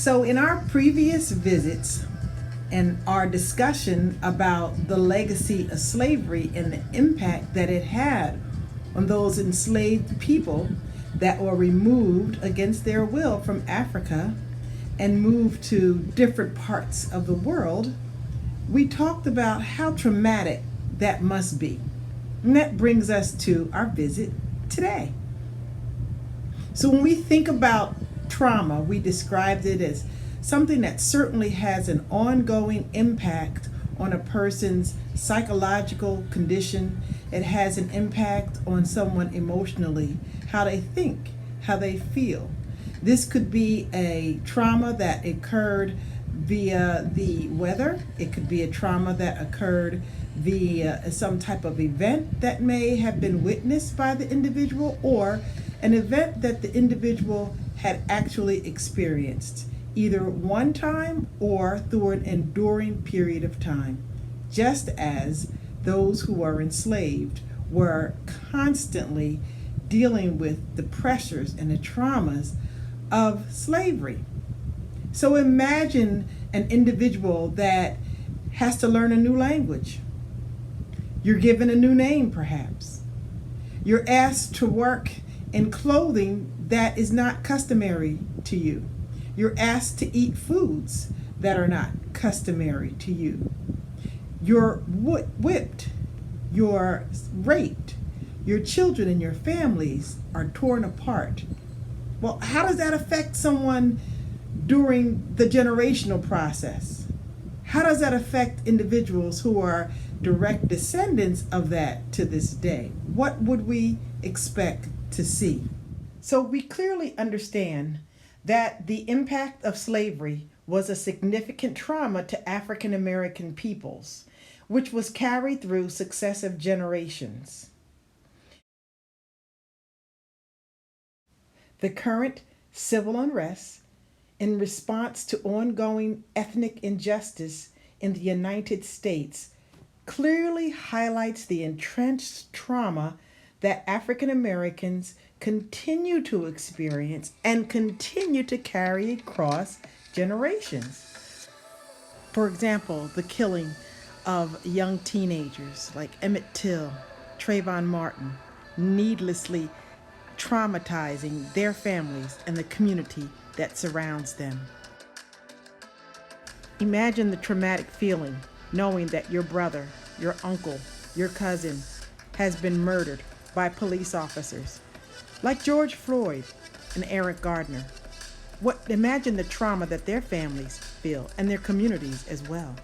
So, in our previous visits and our discussion about the legacy of slavery and the impact that it had on those enslaved people that were removed against their will from Africa and moved to different parts of the world, we talked about how traumatic that must be. And that brings us to our visit today. So when we think about trauma, we described it as something that certainly has an ongoing impact on a person's psychological condition. It has an impact on someone emotionally, how they think, how they feel. This could be a trauma that occurred via the weather. It could be a trauma that occurred via some type of event that may have been witnessed by the individual, or an event that the individual had actually experienced, either one time or through an enduring period of time, just as those who were enslaved were constantly dealing with the pressures and the traumas of slavery. So imagine an individual that has to learn a new language. You're given a new name, perhaps. You're asked to work in clothing that is not customary to you. You're asked to eat foods that are not customary to you. You're whipped. You're raped. Your children and your families are torn apart. Well, how does that affect someone during the generational process? How does that affect individuals who are direct descendants of that to this day? What would we expect to see? So we clearly understand that the impact of slavery was a significant trauma to African American peoples, which was carried through successive generations. The current civil unrest in response to ongoing ethnic injustice in the United States clearly highlights the entrenched trauma that African Americans continue to experience and continue to carry across generations. For example, the killing of young teenagers like Emmett Till, Trayvon Martin, needlessly traumatizing their families and the community that surrounds them. Imagine the traumatic feeling knowing that your brother, your uncle, your cousin has been murdered by police officers, like George Floyd and Eric Gardner. Imagine the trauma that their families feel and their communities as well.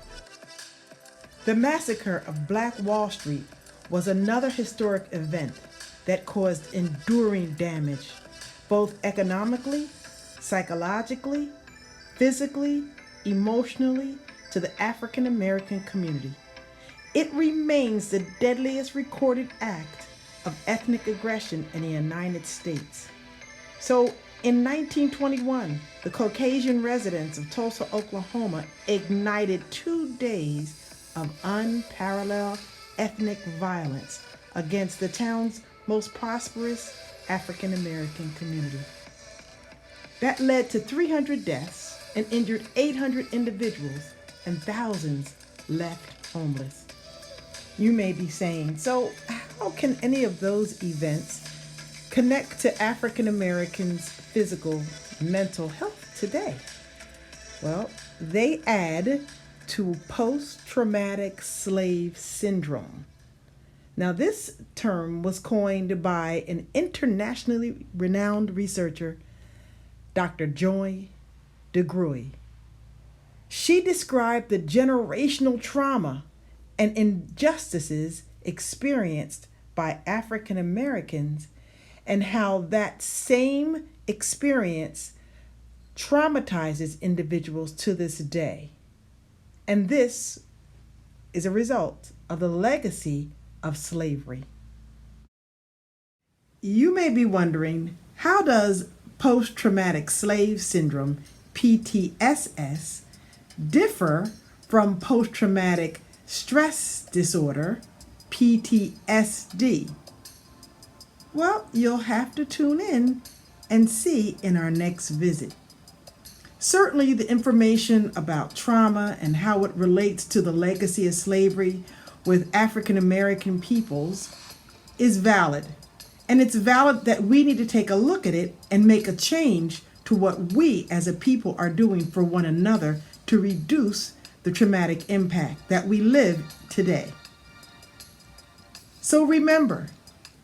The massacre of Black Wall Street was another historic event that caused enduring damage, both economically, psychologically, physically, emotionally, to the African American community. It remains the deadliest recorded act of ethnic aggression in the United States. So in 1921, the Caucasian residents of Tulsa, Oklahoma ignited 2 days of unparalleled ethnic violence against the town's most prosperous African American community. That led to 300 deaths and injured 800 individuals, and thousands left homeless. You may be saying, so how can any of those events connect to African Americans' physical, mental health today? Well, they add to post-traumatic slave syndrome. Now, this term was coined by an internationally renowned researcher, Dr. Joy DeGruy. She described the generational trauma and injustices experienced by African Americans and how that same experience traumatizes individuals to this day. And this is a result of the legacy of slavery. You may be wondering, how does post-traumatic slave syndrome, PTSS, differ from post-traumatic stress disorder, PTSD? Well, you'll have to tune in and see in our next visit. Certainly, the information about trauma and how it relates to the legacy of slavery with African American peoples is valid. And it's valid that we need to take a look at it and make a change to what we as a people are doing for one another to reduce the traumatic impact that we live today. So remember,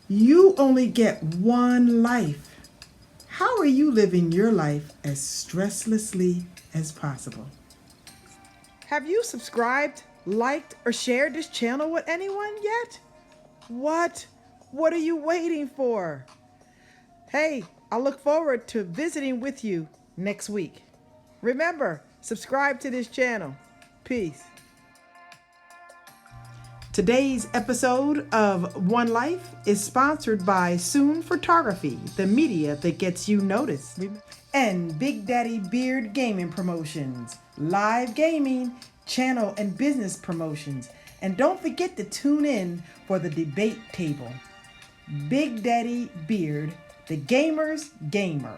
you only get one life. How are you living your life as stresslessly as possible? Have you subscribed, liked, or shared this channel with anyone yet? What? What are you waiting for? Hey, I look forward to visiting with you next week. Remember, subscribe to this channel. Peace. Today's episode of One Life is sponsored by Soon Photography, the media that gets you noticed, and Big Daddy Beard Gaming Promotions, live gaming, channel and business promotions. And don't forget to tune in for the debate table. Big Daddy Beard, the gamer's gamer.